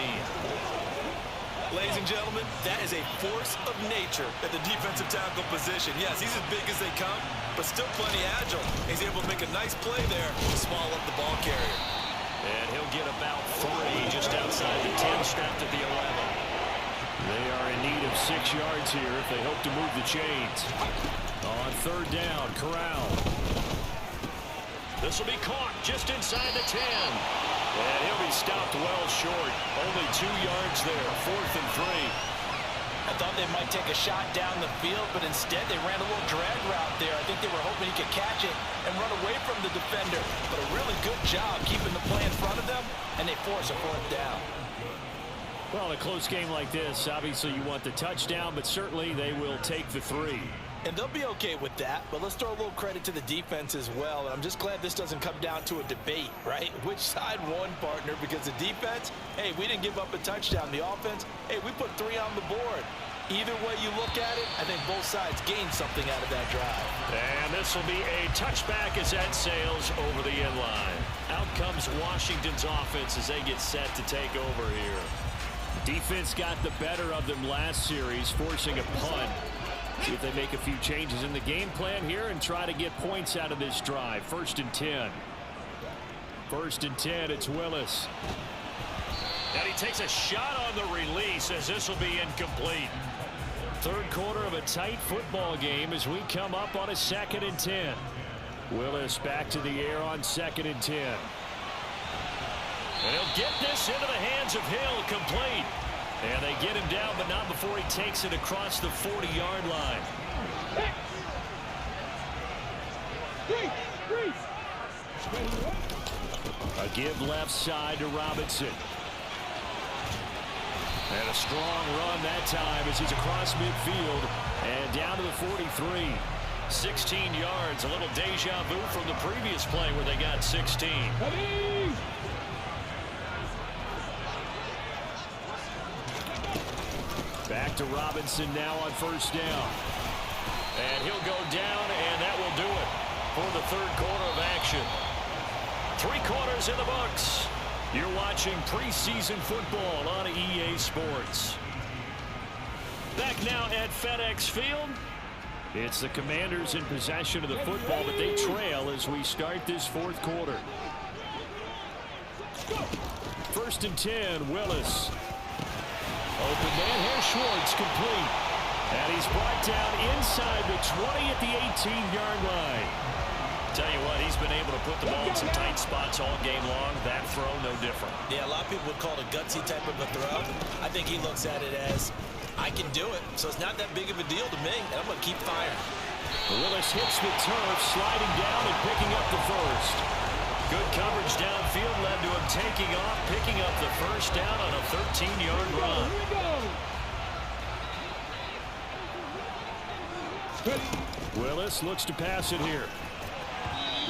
Ladies and gentlemen, that is a force of nature at the defensive tackle position. Yes, he's as big as they come, but still plenty agile. He's able to make a nice play there to small up the ball carrier. And he'll get about 3 just outside the 10, strapped at the 11. They are in need of 6 yards here if they hope to move the chains. On third down, Corral. This will be caught just inside the 10. And he'll be stopped well short. Only 2 yards there, 4th and 3. I thought they might take a shot down the field, but instead they ran a little drag route there. I think they were hoping he could catch it and run away from the defender. But a really good job keeping the play in front of them, and they force a 4th down. Well, in a close game like this, obviously you want the touchdown, but certainly they will take the 3. And they'll be okay with that, but let's throw a little credit to the defense as well. And I'm just glad this doesn't come down to a debate, right? Which side won, partner? Because the defense, hey, we didn't give up a touchdown. The offense, hey, we put 3 on the board. Either way you look at it, I think both sides gained something out of that drive. And this will be a touchback as that sails over the end line. Out comes Washington's offense as they get set to take over here. Defense got the better of them last series, forcing a punt. See if they make a few changes in the game plan here and try to get points out of this drive. 1st and 10. 1st and 10, it's Willis. And he takes a shot on the release as this will be incomplete. Third quarter of a tight football game as we come up on a 2nd and 10. Willis back to the air on 2nd and 10. And he'll get this into the hands of Hill, complete. And they get him down, but not before he takes it across the 40-yard line. A give left side to Robinson. And a strong run that time as he's across midfield and down to the 43. 16 yards, a little deja vu from the previous play where they got 16. Back to Robinson now on 1st down. And he'll go down, and that will do it for the third quarter of action. 3 quarters in the books. You're watching preseason football on EA Sports. Back now at FedEx Field. It's the Commanders in possession of the football, but they trail as we start this 4th quarter. 1st and 10, Willis. Open man, here's Schwartz, complete. And he's brought down inside the 20 at the 18-yard line. Tell you what, he's been able to put the ball in some tight spots all game long. That throw, no different. Yeah, a lot of people would call it a gutsy type of a throw. I think he looks at it as, I can do it, so it's not that big of a deal to me, and I'm going to keep firing. Willis hits the turf, sliding down and picking up the 1st. Good coverage downfield led to him taking off, picking up the first down on a 13-yard run. Willis looks to pass it here.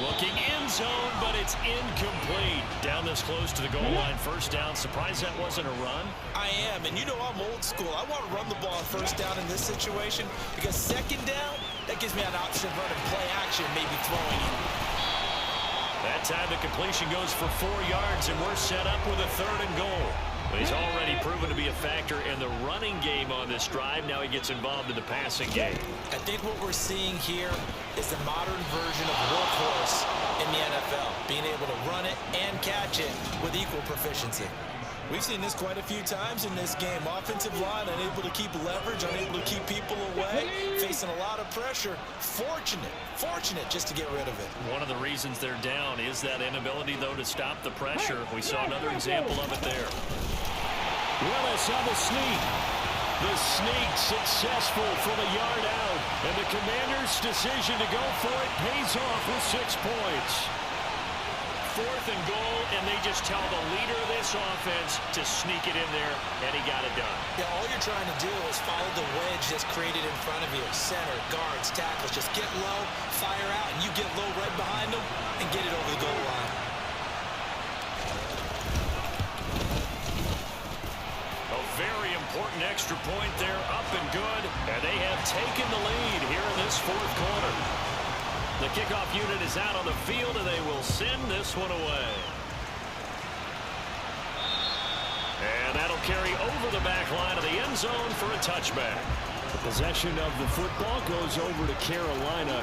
Looking end zone, but it's incomplete. Down this close to the goal line, first down. Surprised that wasn't a run? I am, and you know I'm old school. I want to run the ball on first down in this situation because second down, that gives me an option of running play action, maybe throwing it. That time the completion goes for 4 yards, and we're set up with a 3rd and goal. But he's already proven to be a factor in the running game on this drive. Now he gets involved in the passing game. I think what we're seeing here is the modern version of workhorse in the NFL, being able to run it and catch it with equal proficiency. We've seen this quite a few times in this game. Offensive line unable to keep leverage, unable to keep people away, facing a lot of pressure. Fortunate just to get rid of it. One of the reasons they're down is that inability, though, to stop the pressure. We saw another example of it there. Willis on the sneak. The sneak successful from a yard out. And the Commanders' decision to go for it pays off with 6 points. 4th and goal, and they just tell the leader of this offense to sneak it in there, and he got it done. Yeah, all you're trying to do is follow the wedge that's created in front of you. Center, guards, tackles, just get low, fire out, and you get low right behind them and get it over the goal line. A very important extra point there, up and good, and they have taken the lead here in this 4th quarter. The kickoff unit is out on the field, and they will send this one away. And that'll carry over the back line of the end zone for a touchback. The possession of the football goes over to Carolina.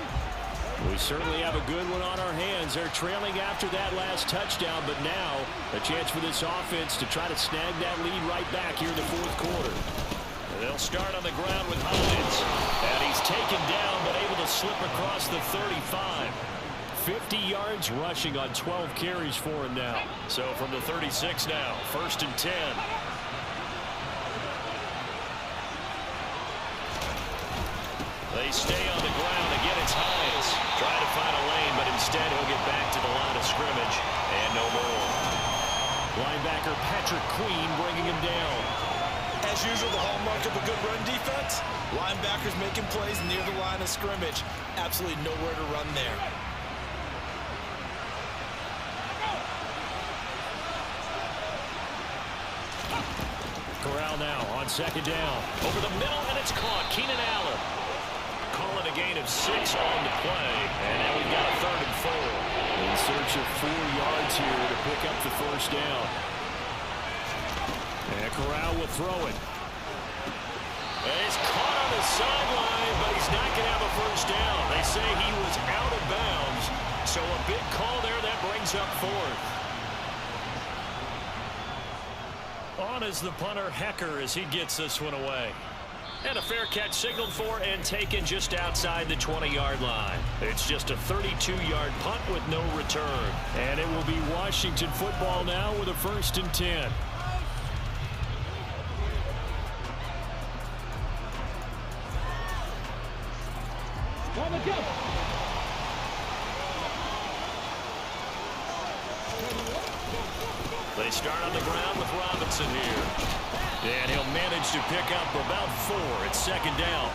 We certainly have a good one on our hands. They're trailing after that last touchdown, but now a chance for this offense to try to snag that lead right back here in the 4th quarter. They'll start on the ground with Hines. And he's taken down, but able to slip across the 35. 50 yards rushing on 12 carries for him now. So from the 36 now, 1st and 10. They stay on the ground. Again, it's Hines. Trying to find a lane, but instead he'll get back to the line of scrimmage. And no more. Linebacker Patrick Queen bringing him down. As usual, the hallmark of a good run defense, linebackers making plays near the line of scrimmage. Absolutely nowhere to run there. Corral now on 2nd down. Over the middle, and it's caught. Keenan Allen. Calling a gain of 6 on the play. And now we've got a 3rd and 4. In search of 4 yards here to pick up the 1st down. And Corral will throw it. And he's caught on the sideline, but he's not going to have a 1st down. They say he was out of bounds. So a big call there that brings up 4th. On is the punter Hecker as he gets this one away. And a fair catch signaled for and taken just outside the 20-yard line. It's just a 32-yard punt with no return. And it will be Washington football now with a 1st and 10. They start on the ground with Robinson here. And he'll manage to pick up about 4 at 2nd down.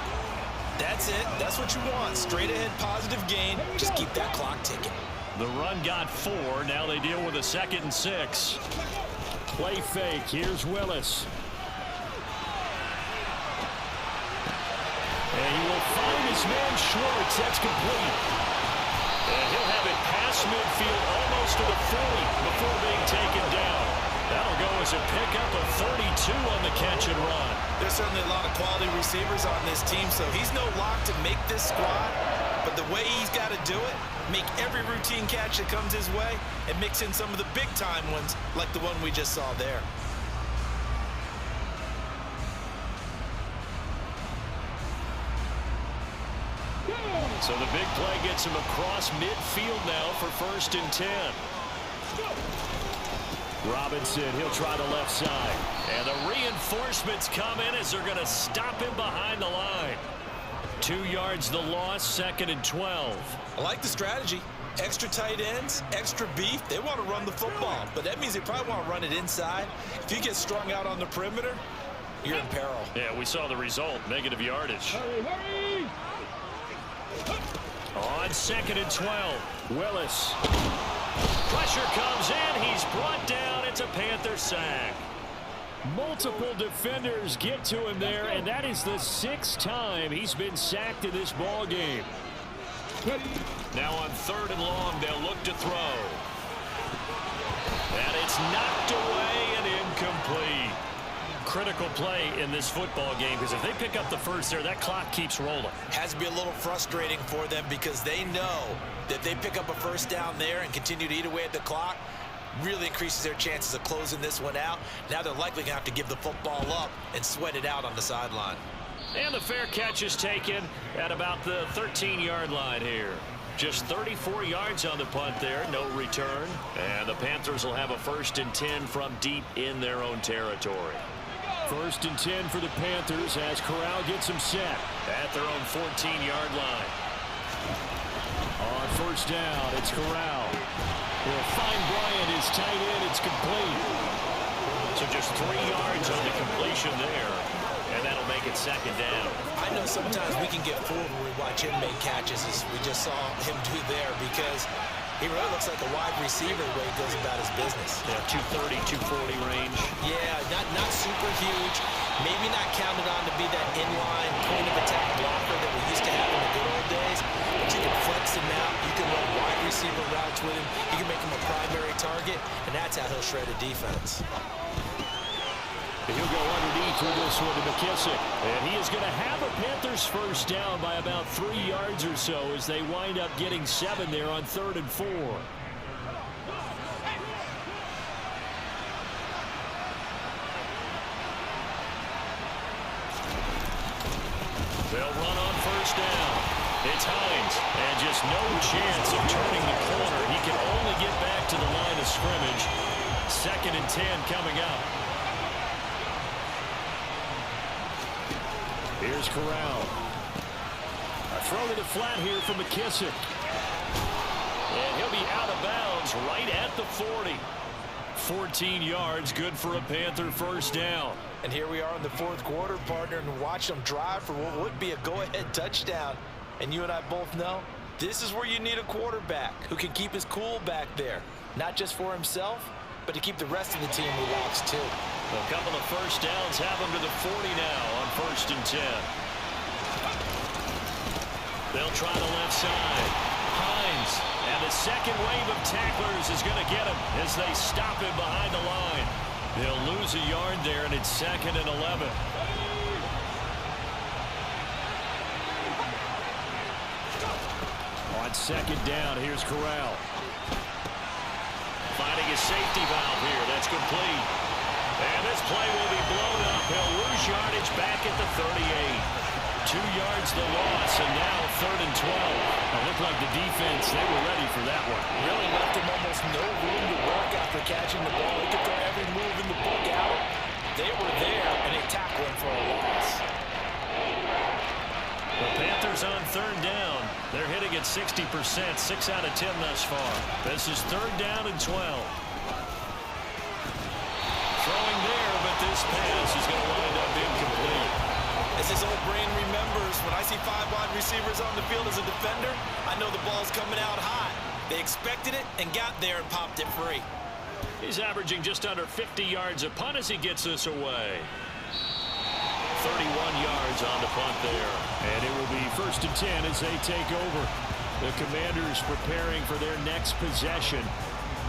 That's it. That's what you want. Straight ahead positive gain. Just keep that clock ticking. The run got 4. Now they deal with a 2nd and 6. Play fake. Here's Willis. And he will find his man Schwartz. That's complete. And he'll have it past midfield almost to the 40 before being taken down. That'll go as a pickup of 32 on the catch and run. There's certainly a lot of quality receivers on this team, so he's no lock to make this squad. But the way he's got to do it, make every routine catch that comes his way, and mix in some of the big-time ones like the one we just saw there. So the big play gets him across midfield now for 1st and 10. Robinson, he'll try the left side. And the reinforcements come in as they're going to stop him behind the line. 2 yards the loss, 2nd and 12. I like the strategy. Extra tight ends, extra beef, they want to run the football. But that means they probably want to run it inside. If you get strung out on the perimeter, you're in peril. Yeah, we saw the result, negative yardage. Hurry! On 2nd and 12, Willis. Pressure comes in, he's brought down, it's a Panther sack. Multiple defenders get to him there, and that is the 6th time he's been sacked in this ball game. Now on 3rd and long, they'll look to throw. And it's knocked away and incomplete. Critical play in this football game, because if they pick up the first there, that clock keeps rolling. Has to be a little frustrating for them because they know that they pick up a first down there and continue to eat away at the clock, really increases their chances of closing this one out. Now they're likely going to have to give the football up and sweat it out on the sideline. And the fair catch is taken at about the 13-yard line here. Just 34 yards on the punt there, no return. And the Panthers will have a 1st and 10 from deep in their own territory. 1st and 10 for the Panthers as Corral gets them set at their own 14-yard line. On 1st down, it's Corral. Will find Bryant, his tight end, it's complete. So just 3 yards on the completion there, and that'll make it 2nd down. I know sometimes we can get fooled when we watch him make catches, as we just saw him do there, because he really looks like a wide receiver the way he goes about his business. Yeah, 230, 240 range. Yeah, not super huge. Maybe not counted on to be that inline point of attack blocker that we used to have in the good old days. But you can flex him out. You can run wide receiver routes with him. You can make him a primary target, and that's how he'll shred a defense. He'll go underneath with this one to McKissick. And he is going to have a Panthers 1st down by about 3 yards or so as they wind up getting 7 there on 3rd and 4. They'll run on 1st down. It's Hines, and just no chance of turning the corner. He can only get back to the line of scrimmage. 2nd and 10 coming up. Here's Corral. A throw to the flat here for McKissick. And he'll be out of bounds right at the 40. 14 yards, good for a Panther 1st down. And here we are in the 4th quarter, partner, and watch them drive for what would be a go-ahead touchdown. And you and I both know this is where you need a quarterback who can keep his cool back there. Not just for himself, but to keep the rest of the team relaxed too. A couple of 1st downs have them to the 40 now on 1st and 10. They'll try the left side. Hines, and the 2nd wave of tacklers is going to get him as they stop him behind the line. They'll lose a yard there, and it's 2nd and 11. On 2nd down, here's Corral. Finding a safety valve here. That's complete. And this play will be blown up. He'll lose yardage back at the 38. 2 yards the loss, and now 3rd and 12. It looked like the defense, they were ready for that one. Really left him almost no room to work after catching the ball. He could throw every move in the book out. They were there, and they tackled him for a loss. The Panthers on 3rd down. They're hitting at 60%, 6 out of 10 thus far. This is 3rd down and 12. Throwing there, but this pass is going to wind up incomplete. As his old brain remembers, when I see 5 wide receivers on the field as a defender, I know the ball's coming out high. They expected it and got there and popped it free. He's averaging just under 50 yards a punt as he gets this away. 31 yards on the punt there. And it will be 1st and 10 as they take over. The Commanders preparing for their next possession.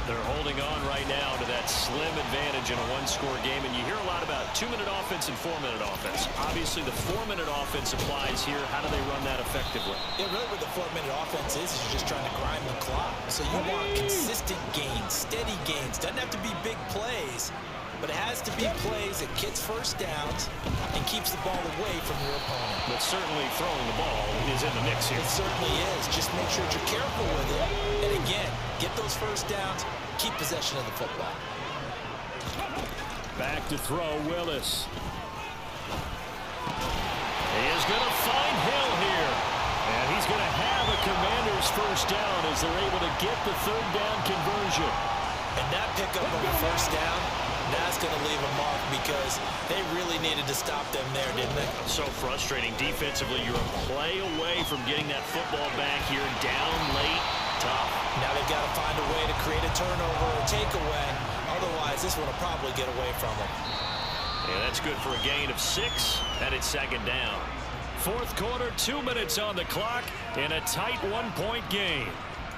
They're holding on right now to that slim advantage in a 1-score game. And you hear a lot about 2-minute offense and 4-minute offense. Obviously, the 4-minute offense applies here. How do they run that effectively? Yeah, really what the 4-minute offense is you're just trying to grind the clock. So you want consistent gains, steady gains. Doesn't have to be big plays, but it has to be plays that gets 1st downs and keeps the ball away from your opponent. But certainly throwing the ball is in the mix here. It certainly is. Just make sure that you're careful with it. And again, get those 1st downs, keep possession of the football. Back to throw, Willis. He is going to find Hill here. And he's going to have a Commanders first down as they're able to get the third down conversion. And that pickup of a first down, that's going to leave a mark because they really needed to stop them there, didn't they? So frustrating. Defensively, you're a play away from getting that football back here. Down late, tough. Now they've got to find a way to create a turnover or takeaway. Otherwise, this one will probably get away from them. Yeah, that's good for a gain of 6, and it's second down. Fourth quarter, 2 minutes on the clock in a tight one-point game.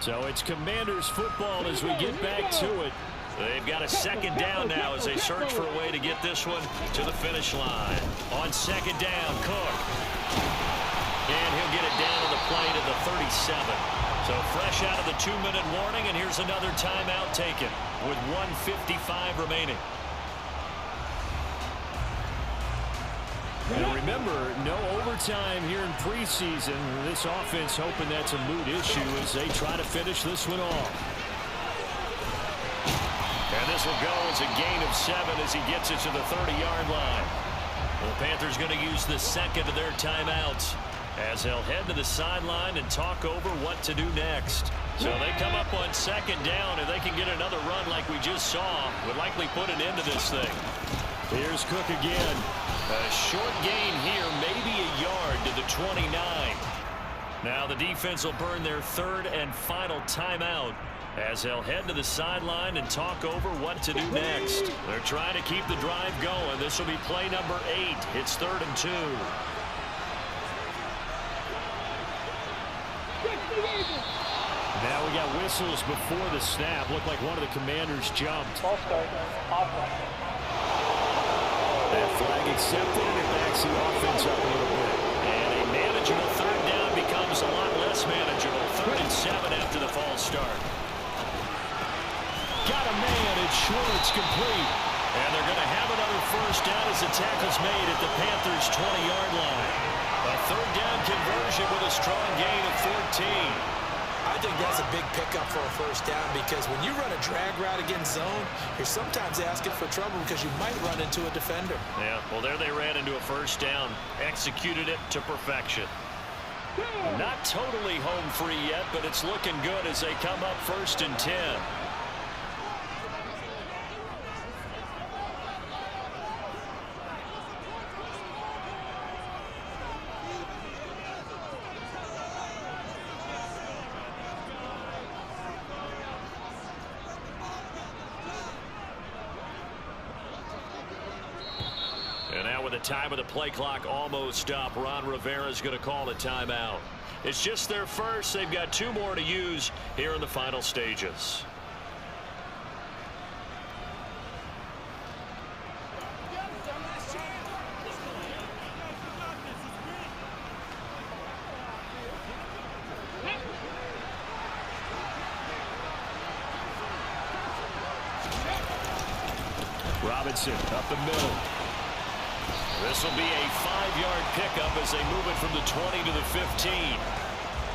So it's Commanders football as we get back to it. They've got a second down now as they search for a way to get this one to the finish line. On second down, Cook. And he'll get it down to the play to the 37. So fresh out of the 2-minute warning, and here's another timeout taken with 1:55 remaining. And remember, no overtime here in preseason. This offense hoping that's a moot issue as they try to finish this one off. And this will go as a gain of 7 as he gets it to the 30-yard line. Well, the Panthers going to use the second of their timeouts as they'll head to the sideline and talk over what to do next. So they come up on second down, and they can get another run like we just saw. Would likely put an end to this thing. Here's Cook again. A short gain here, maybe a yard to the 29. Now the defense will burn their third and final timeout as they'll head to the sideline and talk over what to do next. They're trying to keep the drive going. This will be play number 8. It's 3rd and 2. Now we got whistles before the snap. Looked like one of the Commanders jumped. Ball start. Offense. That flag accepted, and it backs the offense up a little bit. And a manageable third down becomes a lot less manageable. 3rd and 7 after the false start. Got a man, it's short, it's complete. And they're going to have another first down as the tackle's made at the Panthers' 20-yard line. A third down conversion with a strong gain of 14. I think that's a big pickup for a first down because when you run a drag route against zone, you're sometimes asking for trouble because you might run into a defender. Yeah, well, there they ran into a first down, executed it to perfection. Not totally home free yet, but it's looking good as they come up 1st and 10. Time of the play clock almost up. Ron Rivera's going to call a timeout. It's just their first. They've got 2 more to use here in the final stages. Robinson up the middle. This will be a 5-yard pickup as they move it from the 20 to the 15.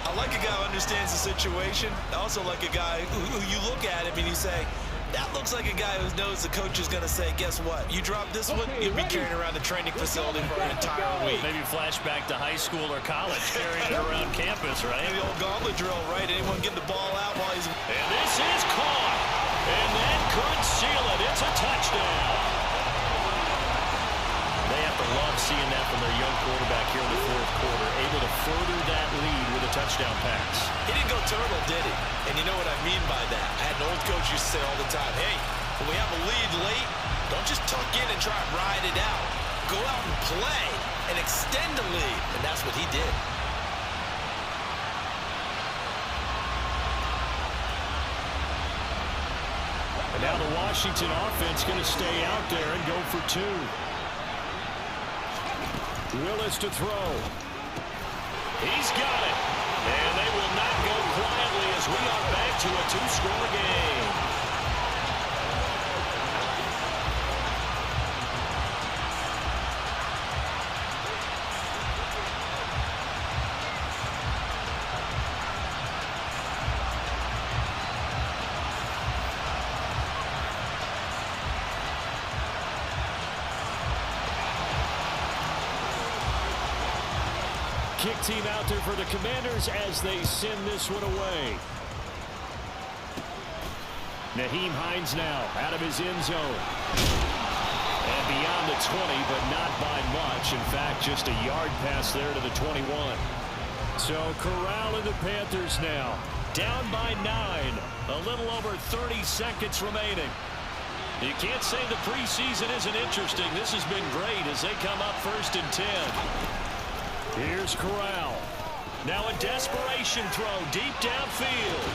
I like a guy who understands the situation. I also like a guy who you look at him and you say, that looks like a guy who knows the coach is going to say, guess what? You drop this one, you'll be carrying around the training facility for an entire week. Maybe flashback to high school or college, carrying it around campus, right? Maybe the old gauntlet drill, right? Anyone get the ball out while he's... And this is caught. And that could seal it. It's a touchdown. They have to love seeing that from their young quarterback here in the 4th quarter, able to further that lead with a touchdown pass. He didn't go turtle, did he? And you know what I mean by that. I had an old coach used to say all the time, hey, when we have a lead late, don't just tuck in and try and ride it out. Go out and play and extend the lead. And that's what he did. And now the Washington offense going to stay out there and go for 2. Willis to throw. He's got it. And they will not go quietly as we are back to a 2-score game. kick team out there for the Commanders as they send this one away. Nyheim Hines now out of his end zone. And beyond the 20, but not by much. In fact, just a yard pass there to the 21. So Corral and the Panthers now down by 9. A little over 30 seconds remaining. You can't say the preseason isn't interesting. This has been great as they come up 1st and 10. Here's Corral. Now a desperation throw deep downfield.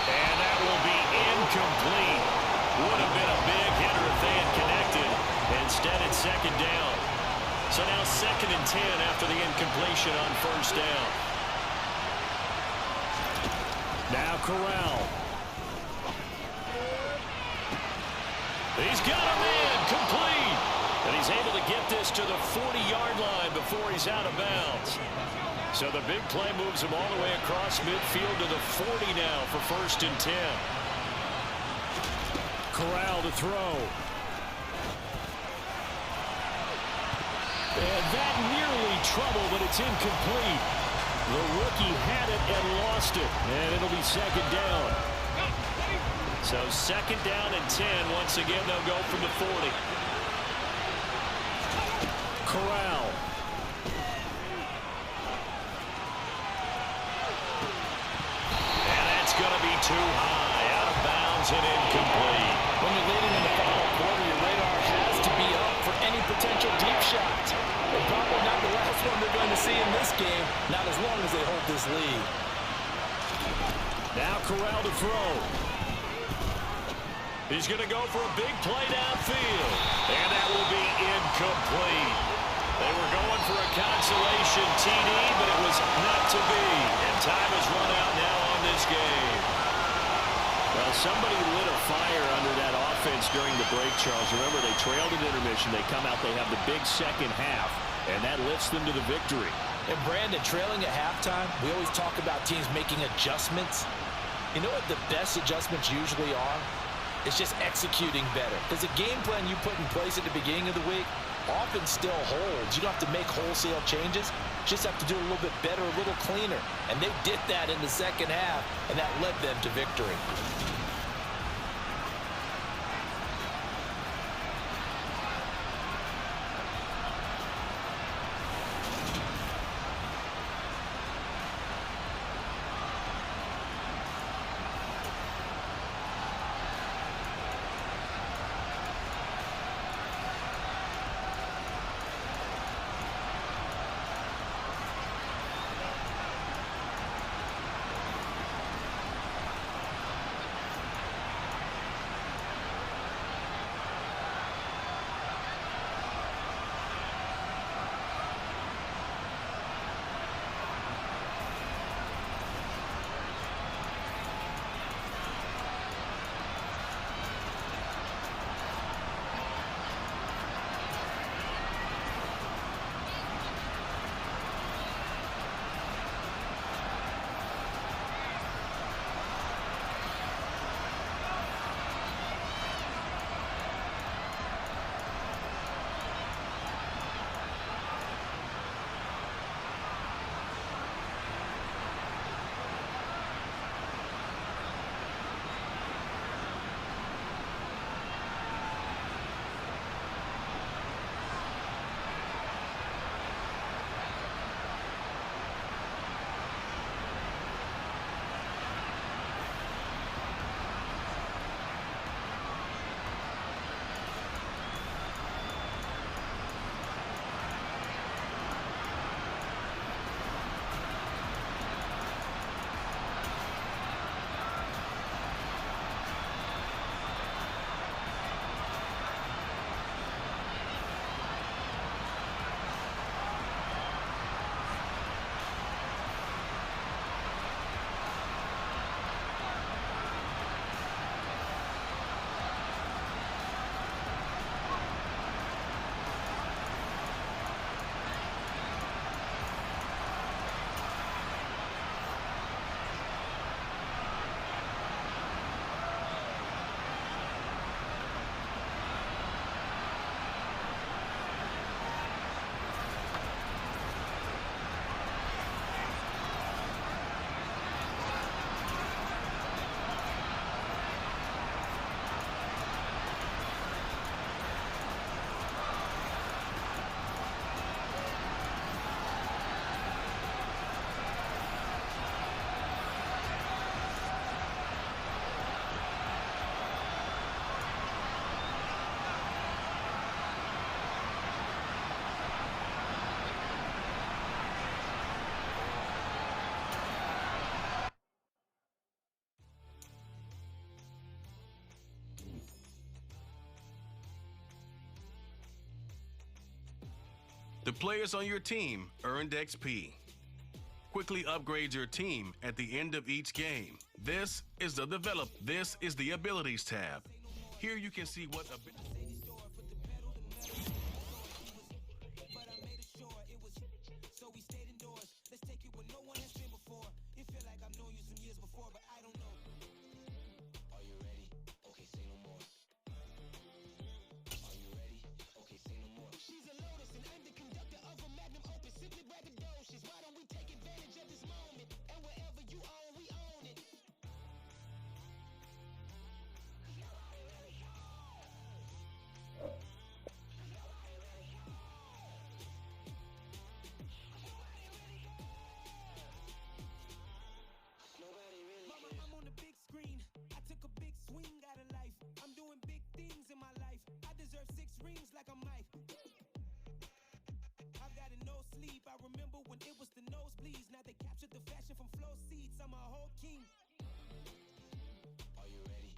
And that will be incomplete. Would have been a big hitter if they had connected. Instead, it's 2nd down. So now 2nd and 10 after the incompletion on 1st down. Now Corral. He's got a man complete. And he's able to get this to the 40-yard line before he's out of bounds. So the big play moves him all the way across midfield to the 40 now for 1st and 10. Corral to throw. And that nearly trouble, but it's incomplete. The rookie had it and lost it. And it'll be 2nd down. So 2nd down and 10. Once again, they'll go from the 40. Corral. And that's going to be too high. Out of bounds and incomplete. When you're leading in the final quarter, your radar has to be up for any potential deep shots. And probably not the last one they're going to see in this game, not as long as they hold this lead. Now Corral to throw. He's going to go for a big play downfield. And that will be incomplete. They were going for a consolation TD, but it was not to be. And time has run out now on this game. Well, somebody lit a fire under that offense during the break, Charles. Remember, they trailed at intermission. They come out, they have the big second half, and that lifts them to the victory. And Brandon, trailing at halftime, we always talk about teams making adjustments. You know what the best adjustments usually are? It's just executing better. Because the game plan you put in place at the beginning of the week often still holds. You don't have to make wholesale changes. Just have to do a little bit better, a little cleaner. And they did that in the second half, and that led them to victory. The players on your team earned XP. Quickly upgrade your team at the end of each game. This is the Abilities tab. Here you can see what So we stayed indoors. Let's take it where no one has been before. It feel like I've known you some years before, but I don't know. Are you ready? Okay, say no more. Are you ready? Okay, say no more. She's a lotus and I'm the conductor of a magnum opus. Simply braggadocious. Why don't we take advantage of this moment? And wherever you own, we own it. I'm on the big screen. I took a big swing out of life. I'm doing big things in my life. I deserve 6 rings like I'm Mike. I've got no sleep. I remember when it was the nosebleeds. Now they captured the fashion from flow seats. I'm a whole king. Are you ready?